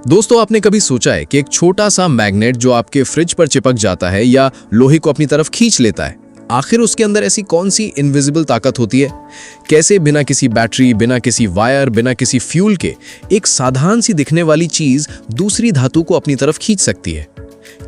दोस्तों, आपने कभी सोचा है कि एक छोटा सा मैग्नेट जो आपके फ्रिज पर चिपक जाता है या लोहे को अपनी तरफ खींच लेता है, आखिर उसके अंदर ऐसी कौन सी इनविजिबल ताकत होती है? कैसे बिना किसी बैटरी, बिना किसी वायर, बिना किसी फ्यूल के एक साधारण सी दिखने वाली चीज दूसरी धातु को अपनी तरफ खींच सकती है?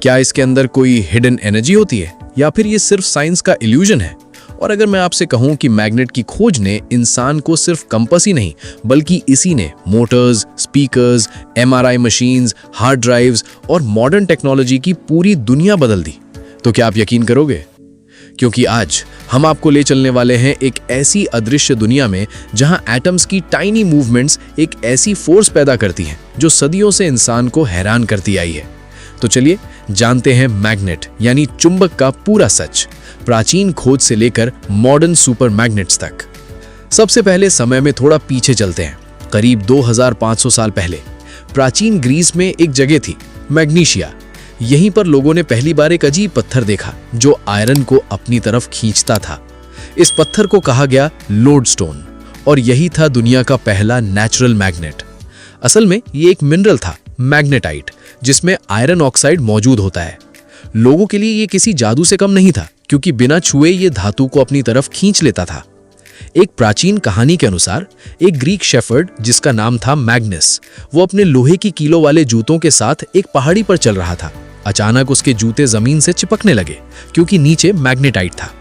क्या इसके अंदर कोई हिडन एनर्जी होती है या फिर ये सिर्फ साइंस का इल्यूजन है? और अगर मैं आपसे कहूं कि मैग्नेट की खोज ने इंसान को सिर्फ कंपास ही नहीं बल्कि इसी ने Motors, speakers, MRI machines, hard drives और मॉडर्न टेक्नोलॉजी की पूरी दुनिया बदल दी, तो क्या आप यकीन करोगे? क्योंकि आज हम आपको ले चलने वाले हैं एक ऐसी अदृश्य दुनिया में जहां एटम्स की टाइनी मूवमेंट्स एक ऐसी फोर्स पैदा करती हैं जो सदियों से इंसान को हैरान करती आई है। तो चलिए जानते हैं मैग्नेट यानी चुंबक का पूरा सच, प्राचीन खोज से लेकर मॉडर्न सुपर मैग्नेट्स तक। सबसे पहले समय में थोड़ा पीछे चलते हैं। करीब 2500 साल पहले प्राचीन ग्रीस में एक जगह थी, मैग्नीशिया। यहीं पर लोगों ने पहली बार एक अजीब पत्थर देखा जो आयरन को अपनी तरफ खींचता था। इस पत्थर को कहा गया लोडस्टोन और यही था दुनिया का पहला नेचुरल मैग्नेट। असल में ये एक मिनरल था, मैग्नेटाइट, जिसमें आयरन ऑक्साइड मौजूद होता है। लोगों के लिए ये किसी जादू से कम नहीं था, क्योंकि बिना छुए ये धातु को अपनी तरफ खींच लेता था। एक प्राचीन कहानी के अनुसार एक ग्रीक शेफर्ड जिसका नाम था मैग्नस, वो अपने लोहे की कीलों वाले जूतों के साथ एक पहाड़ी पर चल रहा था। अचानक उसके जूते जमीन से चिपकने लगे क्योंकि नीचे मैग्नेटाइट था।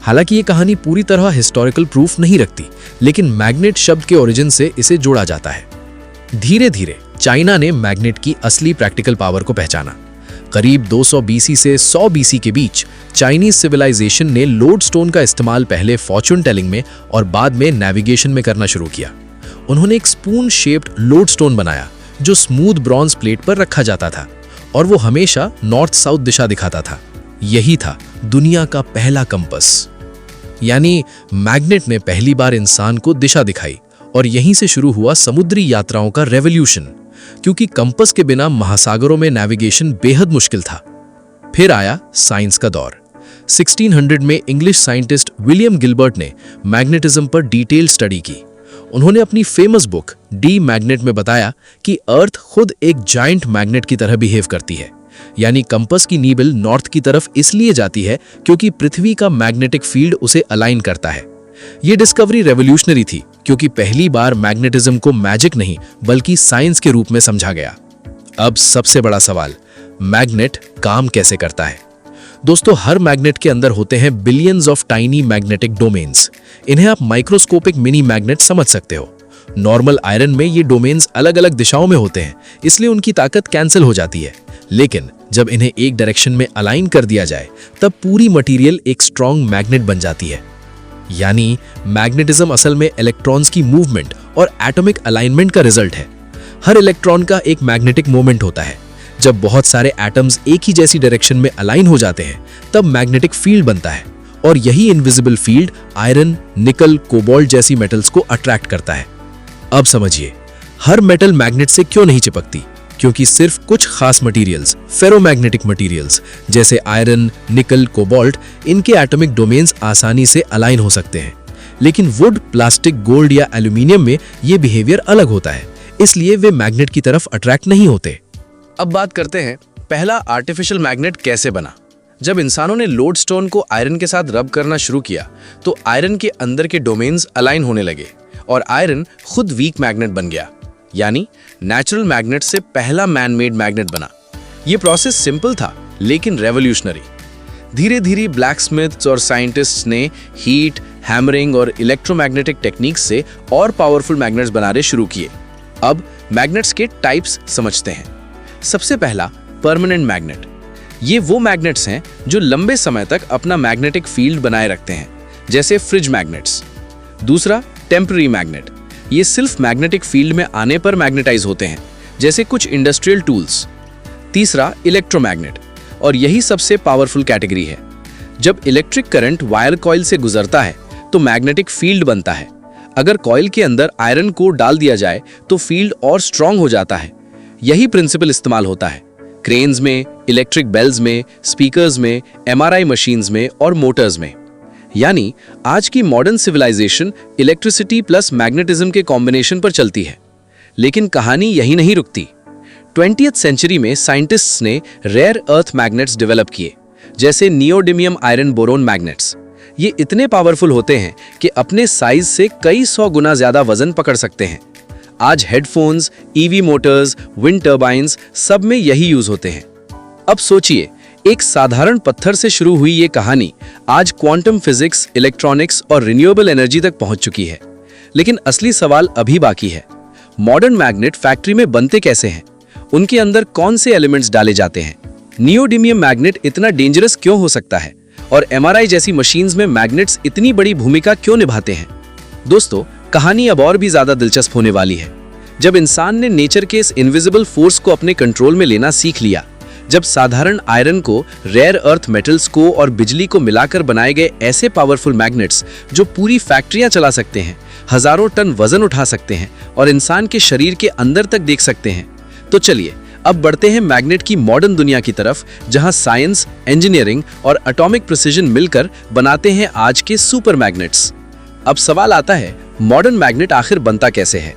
हालांकि ये कहानी पूरी तरह हिस्टोरिकल प्रूफ नहीं रखती, लेकिन मैग्नेट शब्द के ओरिजिन से इसे जोड़ा जाता है। धीरे धीरे चाइना ने मैग्नेट की असली प्रैक्टिकल पावर को पहचाना। करीब 200 बीसी से 100 बीसी के बीच चाइनीज सिविलाइजेशन ने लोडस्टोन का इस्तेमाल पहले फॉर्च्यून टेलिंग में और बाद में नेविगेशन में करना शुरू किया। उन्होंने एक स्पून शेप्ड लोडस्टोन बनाया जो स्मूथ ब्रॉन्ज प्लेट पर रखा जाता था और वो हमेशा नॉर्थ साउथ दिशा दिखाता था। यही था दुनिया का पहला कंपास। यानी मैग्नेट ने पहली बार इंसान को दिशा दिखाई और यहीं से शुरू हुआ समुद्री यात्राओं का रेवोल्यूशन, क्योंकि कंपास के बिना महासागरों में नेविगेशन बेहद मुश्किल था। फिर आया साइंस का दौर। 1600 में इंग्लिश साइंटिस्ट विलियम गिलबर्ट ने मैग्नेटिज्म पर डिटेल स्टडी की। उन्होंने अपनी फेमस बुक डी मैग्नेट में बताया कि अर्थ खुद एक जायंट मैग्नेट की तरह बिहेव करती है। यानी कंपास की नीडल नॉर्थ की तरफ इसलिए जाती है क्योंकि पृथ्वी का मैग्नेटिक फील्ड उसे अलाइन करता है। ये डिस्कवरी रेवोल्यूशनरी थी, क्योंकि पहली बार मैग्नेटिज्म को मैजिक नहीं बल्कि साइंस के रूप में समझा गया। अब सबसे बड़ा सवाल, मैग्नेट काम कैसे करता है? दोस्तों, हर मैग्नेट के अंदर होते हैं billions of tiny magnetic domains. इन्हें आप माइक्रोस्कोपिक मिनी मैग्नेट समझ सकते हो। नॉर्मल आयरन में ये डोमेन्स अलग अलग दिशाओं में होते हैं, इसलिए उनकी ताकत कैंसिल हो जाती है। लेकिन जब इन्हें एक डायरेक्शन में अलाइन कर दिया जाए तब पूरी मटेरियल एक स्ट्रॉन्ग मैग्नेट बन जाती है। यानी मैग्नेटिज्म असल में इलेक्ट्रॉन्स की मूवमेंट और एटॉमिक अलाइनमेंट का रिजल्ट है। हर इलेक्ट्रॉन का एक मैग्नेटिक मोमेंट होता है। जब बहुत सारे एटम्स एक ही जैसी डायरेक्शन में अलाइन हो जाते हैं तब मैग्नेटिक फील्ड बनता है और यही इनविजिबल फील्ड आयरन, निकल, कोबाल्ट जैसी मेटल्स को अट्रैक्ट करता है। अब समझिए, हर मेटल मैग्नेट से क्यों नहीं चिपकती? क्योंकि सिर्फ कुछ खास मटेरियल्स, फेरोमैग्नेटिक मटेरियल्स जैसे आयरन, निकल, कोबाल्ट, इनके एटॉमिक डोमेन्स आसानी से अलाइन हो सकते हैं। लेकिन वुड, प्लास्टिक, गोल्ड या एल्यूमिनियम में ये बिहेवियर अलग होता है, इसलिए वे मैग्नेट की तरफ अट्रैक्ट नहीं होते। अब बात करते हैं पहला आर्टिफिशियल मैग्नेट कैसे बना। जब इंसानों ने लोडस्टोन को आयरन के साथ रब करना शुरू किया तो आयरन के अंदर के डोमेन्स अलाइन होने लगे और आयरन खुद वीक मैग्नेट बन गया। यानी नेचुरल मैग्नेट से पहला मैन मेड मैग्नेट बना। यह प्रोसेस सिंपल था लेकिन रेवोल्यूशनरी। धीरे धीरे ब्लैकस्मिथ्स और साइंटिस्ट्स ने हीट, हैमरिंग और इलेक्ट्रोमैग्नेटिक टेक्निक्स से और पावरफुल मैग्नेट्स बनाने शुरू किए। अब मैग्नेट्स के टाइप्स समझते हैं। सबसे पहला परमानेंट मैग्नेट। ये वो मैग्नेट्स हैं जो लंबे समय तक अपना मैग्नेटिक फील्ड बनाए रखते हैं, जैसे फ्रिज मैग्नेट्स। दूसरा टेम्पररी मैग्नेट। ये सिर्फ मैग्नेटिक फील्ड में आने पर मैग्नेटाइज होते हैं, जैसे कुछ इंडस्ट्रियल टूल्स। तीसरा इलेक्ट्रोमैग्नेट, और यही सबसे पावरफुल कैटेगरी है। जब इलेक्ट्रिक करंट वायर कॉइल से गुजरता है तो मैग्नेटिक फील्ड बनता है। अगर कॉइल के अंदर आयरन कोर डाल दिया जाए तो फील्ड और स्ट्रांग हो जाता है। यही प्रिंसिपल इस्तेमाल होता है क्रेन्स में, इलेक्ट्रिक बेल्स में, स्पीकर्स में, एमआरआई मशीन्स में और मोटर्स में। यानी आज की modern civilization electricity plus magnetism के कॉम्बिनेशन पर चलती है। लेकिन कहानी यही नहीं रुकती। 20th सेंचुरी में साइंटिस्ट्स ने रेयर अर्थ मैग्नेट्स डेवलप किए, जैसे नियोडिमियम आयरन बोरोन मैग्नेट्स। ये इतने पावरफुल होते हैं कि अपने साइज से कई 100 गुना ज्यादा वजन पकड़ सकते हैं। आज headphones, EV Motors, wind turbines सब में यही यूज होते हैं। अब सोचिए, एक साधारण पत्थर से शुरू हुई ये कहानी आज क्वांटम फिजिक्स, इलेक्ट्रॉनिक्स और रिन्यूएबल एनर्जी तक पहुंच चुकी है। लेकिन असली सवाल अभी बाकी है। मॉडर्न मैग्नेट फैक्ट्री में बनते कैसे हैं? उनके अंदर कौन से एलिमेंट्स डाले जाते हैं? नियोडिमियम मैग्नेट इतना डेंजरस क्यों हो सकता है? और एमआरआई जैसी मशीन्स में मैग्नेट्स इतनी बड़ी भूमिका क्यों निभाते हैं? दोस्तों, कहानी अब और भी ज्यादा दिलचस्प होने वाली है। जब इंसान ने नेचर के इस इनविजिबल फोर्स को अपने कंट्रोल में लेना सीख लिया, जब साधारण आयरन को, रेयर अर्थ मेटल्स को और बिजली को मिलाकर बनाए गए ऐसे पावरफुल मैग्नेट्स जो पूरी फैक्ट्रियां चला सकते हैं, हजारों टन वजन उठा सकते हैं और इंसान के शरीर के अंदर तक देख सकते हैं, तो चलिए अब बढ़ते हैं मैग्नेट की मॉडर्न दुनिया की तरफ, जहां साइंस, इंजीनियरिंग और एटॉमिक प्रिसिजन मिलकर बनाते हैं आज के सुपर मैग्नेट्स। अब सवाल आता है, मॉडर्न मैग्नेट आखिर बनता कैसे है?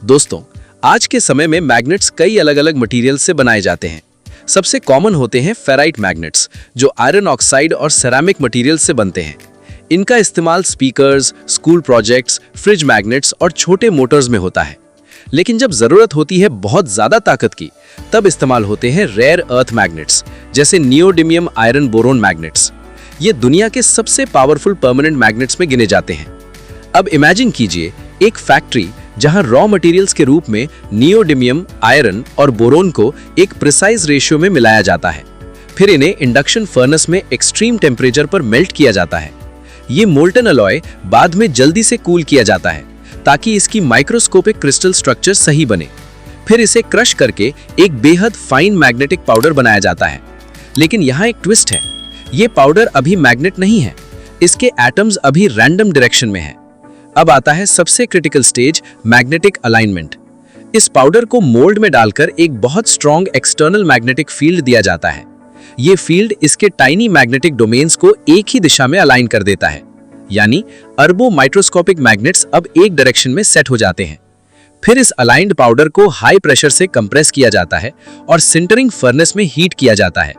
दोस्तों, आज के समय में मैग्नेट्स कई अलग अलग मटेरियल से बनाए जाते हैं। सबसे कॉमन होते हैं फेराइट मैग्नेट्स, जो आयरन ऑक्साइड और सेरामिक मटेरियल से बनते हैं। इनका इस्तेमाल speakers, school projects, fridge magnets और छोटे मोटर्स में होता है। लेकिन जब जरूरत होती है बहुत ज्यादा ताकत की, तब इस्तेमाल होते हैं रेयर अर्थ मैग्नेट्स, जैसे नियोडिमियम आयरन बोरोन मैग्नेट्स। ये दुनिया के सबसे पावरफुल परमानेंट मैग्नेट्स में गिने जाते हैं। अब इमेजिन कीजिए एक फैक्ट्री जहां रॉ मटेरियल्स के रूप में नियोडिमियम, आयरन और बोरोन को एक प्रिसाइज रेशियो में मिलाया जाता है। फिर इन्हें इंडक्शन फर्नेस में एक्सट्रीम टेम्परेचर पर मेल्ट किया जाता है। ये मोल्टन अलॉय बाद में जल्दी से कूल किया जाता है ताकि इसकी माइक्रोस्कोपिक क्रिस्टल स्ट्रक्चर सही बने। फिर इसे क्रश करके एक बेहद फाइन मैग्नेटिक पाउडर बनाया जाता है। लेकिन यहाँ एक ट्विस्ट है, ये पाउडर अभी मैग्नेट नहीं है, इसके एटम्स अभी रैंडम डायरेक्शन में है। अब आता है सबसे क्रिटिकल स्टेज, मैग्नेटिक अलाइनमेंट। इस पाउडर को मोल्ड में डालकर एक बहुत स्ट्रॉन्ग एक्सटर्नल मैग्नेटिक फील्ड दिया जाता है। ये फील्ड इसके टाइनी मैग्नेटिक डोमेन्स को एक ही दिशा में अलाइन कर देता है, यानी अरबों माइक्रोस्कोपिक मैग्नेट्स अब एक डायरेक्शन में सेट हो जाते हैं। फिर इस अलाइंड पाउडर को हाई प्रेशर से कंप्रेस किया जाता है और सिंटरिंग फर्नेस में हीट किया जाता है।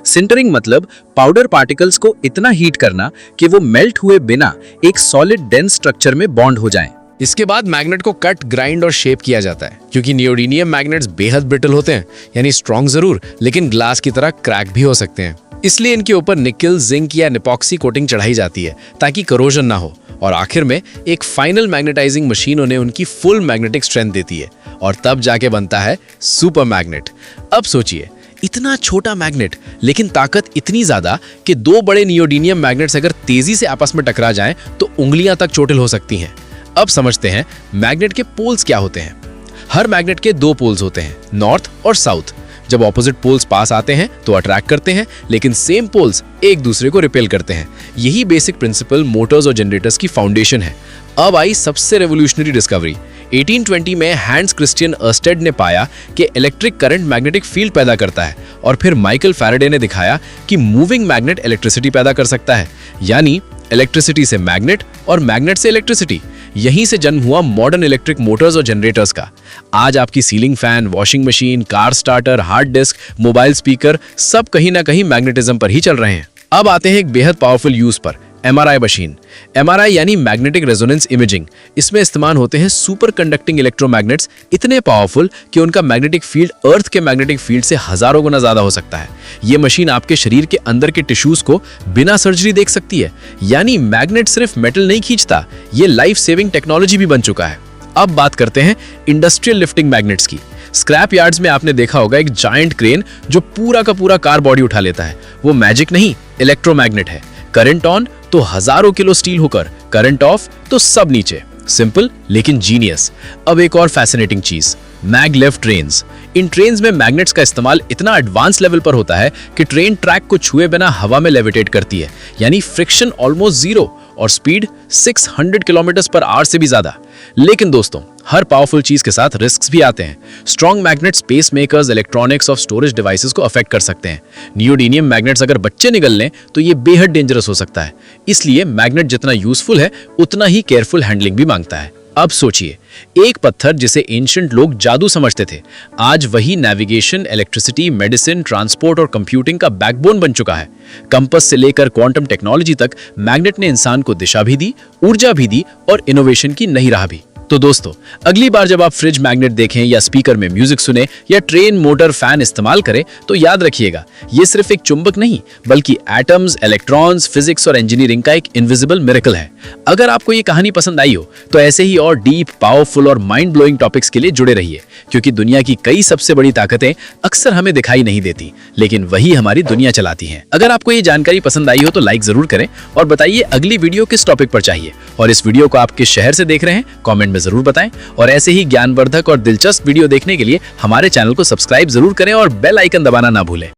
सिंटरिंग मतलब पाउडर पार्टिकल्स को इतना हीट करना कि वो मेल्ट हुए बिना एक सॉलिड डेंस स्ट्रक्चर में बॉन्ड हो जाएं। इसके बाद मैग्नेट को कट, ग्राइंड और शेप किया जाता है। क्योंकि नियोडिमियम मैग्नेट्स बेहद ब्रिटल होते हैं, यानी स्ट्रॉन्ग जरूर, लेकिन ग्लास की तरह क्रैक भी हो सकते हैं। इसलिए इनके ऊपर निकल, जिंक या निपॉक्सी कोटिंग चढ़ाई जाती है ताकि करोजन ना हो। और आखिर में एक फाइनल मैग्नेटाइजिंग मशीन उन्हें उनकी फुल मैग्नेटिक स्ट्रेंथ देती है और तब जाके बनता है सुपर मैग्नेट। अब सोचिए, इतना छोटा मैग्नेट लेकिन ताकत इतनी ज्यादा कि दो बड़े नियोडिमियम मैग्नेट्स अगर तेजी से आपस में टकरा जाएं तो उंगलियां तक चोटिल हो सकती हैं। अब समझते हैं मैग्नेट के पोल्स क्या होते हैं। हर मैग्नेट के दो पोल्स होते हैं, नॉर्थ और साउथ। जब ऑपोजिट पोल्स पास आते हैं तो अट्रैक्ट करते हैं, लेकिन सेम पोल्स एक दूसरे को रिपेल करते हैं। यही बेसिक प्रिंसिपल मोटर्स और जनरेटर्स की फाउंडेशन है। अब आई सबसे रेवोल्यूशनरी डिस्कवरी। 1820 में हैंस क्रिस्टियन अर्स्टेड ने पाया कि इलेक्ट्रिक करंट मैग्नेटिक फील्ड पैदा करता है, और फिर माइकल फैराडे ने दिखाया कि मूविंग मैग्नेट इलेक्ट्रिसिटी पैदा कर सकता है, यानी इलेक्ट्रिसिटी से मैग्नेट और मैग्नेट से इलेक्ट्रिसिटी। यहीं से जन्म हुआ मॉडर्न इलेक्ट्रिक मोटर्स और जनरेटर्स का। आज आपकी ceiling fan, washing machine, car starter, hard disk, mobile speaker सब कहीं ना कहीं मैग्नेटिज्म पर ही चल रहे हैं। अब आते हैं एक बेहद पावरफुल यूज पर, एमआरआई मशीन। एमआरआई यानी मैग्नेटिक रेजोनेंस इमेजिंग। इसमें इस्तेमाल होते हैं सुपर कंडक्टिंग इलेक्ट्रोमैग्नेट्स, इतने पावरफुल कि उनका मैग्नेटिक फील्ड अर्थ के मैग्नेटिक फील्ड से हजारों गुना ज्यादा हो सकता है। ये मशीन आपके शरीर के अंदर के टिश्यूज को बिना सर्जरी देख सकती है, यानी मैग्नेट सिर्फ मेटल नहीं खींचता, ये लाइफ सेविंग टेक्नोलॉजी भी बन चुका है। अब बात करते हैं इंडस्ट्रियल लिफ्टिंग मैग्नेट्स की। स्क्रैप यार्ड्स में आपने देखा होगा एक जायंट क्रेन जो पूरा का पूरा कार बॉडी उठा लेता है। वो मैजिक नहीं, इलेक्ट्रोमैग्नेट है। करंट ऑन तो हजारों किलो स्टील होकर, करंट ऑफ तो सब नीचे। सिंपल लेकिन जीनियस। अब एक और फैसिनेटिंग चीज, मैगलेव ट्रेन्स। इन ट्रेन्स में मैग्नेट्स का इस्तेमाल इतना एडवांस लेवल पर होता है कि ट्रेन ट्रैक को छुए बिना हवा में लेविटेट करती है, यानी फ्रिक्शन ऑलमोस्ट जीरो और स्पीड 600 किलोमीटर पर आवर से भी ज्यादा। लेकिन दोस्तों, हर पावरफुल चीज के साथ रिस्क्स भी आते हैं। Strong magnets pacemakers, electronics और स्टोरेज डिवाइसेस को अफेक्ट कर सकते हैं। नियोडिमियम मैग्नेट्स अगर बच्चे निगल लें तो ये बेहद डेंजरस हो सकता है। इसलिए मैग्नेट जितना यूजफुल है उतना ही केयरफुल हैंडलिंग भी मांगता है। अब सोचिए, एक पत्थर जिसे एंशिएंट लोग जादू समझते थे, आज वही नेविगेशन, इलेक्ट्रिसिटी, मेडिसिन, ट्रांसपोर्ट और कंप्यूटिंग का बैकबोन बन चुका है। कंपास से लेकर क्वांटम टेक्नोलॉजी तक मैग्नेट ने इंसान को दिशा भी दी, ऊर्जा भी दी और इनोवेशन की नई राह भी। तो दोस्तों, अगली बार जब आप फ्रिज मैग्नेट देखें या स्पीकर में म्यूजिक सुने या ट्रेन, मोटर, फैन इस्तेमाल करें, तो याद रखिएगा, ये सिर्फ एक चुंबक नहीं बल्कि एटम्स, इलेक्ट्रॉन्स, फिजिक्स और इंजीनियरिंग का एक इनविजिबल मिरेकल है। अगर आपको ये कहानी पसंद आई हो तो ऐसे ही और डीप, पावरफुल और माइंड ब्लोइंग टॉपिक्स के लिए जुड़े रहिए, क्योंकि दुनिया की कई सबसे बड़ी ताकतें अक्सर हमें दिखाई नहीं देती, लेकिन वही हमारी दुनिया चलाती हैं। अगर आपको ये जानकारी पसंद आई हो तो लाइक जरूर करें और बताइए अगली वीडियो किस टॉपिक पर चाहिए, और इस वीडियो को आप किस शहर से देख रहे हैं कमेंट में जरूर बताएं। और ऐसे ही ज्ञानवर्धक और दिलचस्प वीडियो देखने के लिए हमारे चैनल को सब्सक्राइब जरूर करें और बेल आइकन दबाना ना भूलें।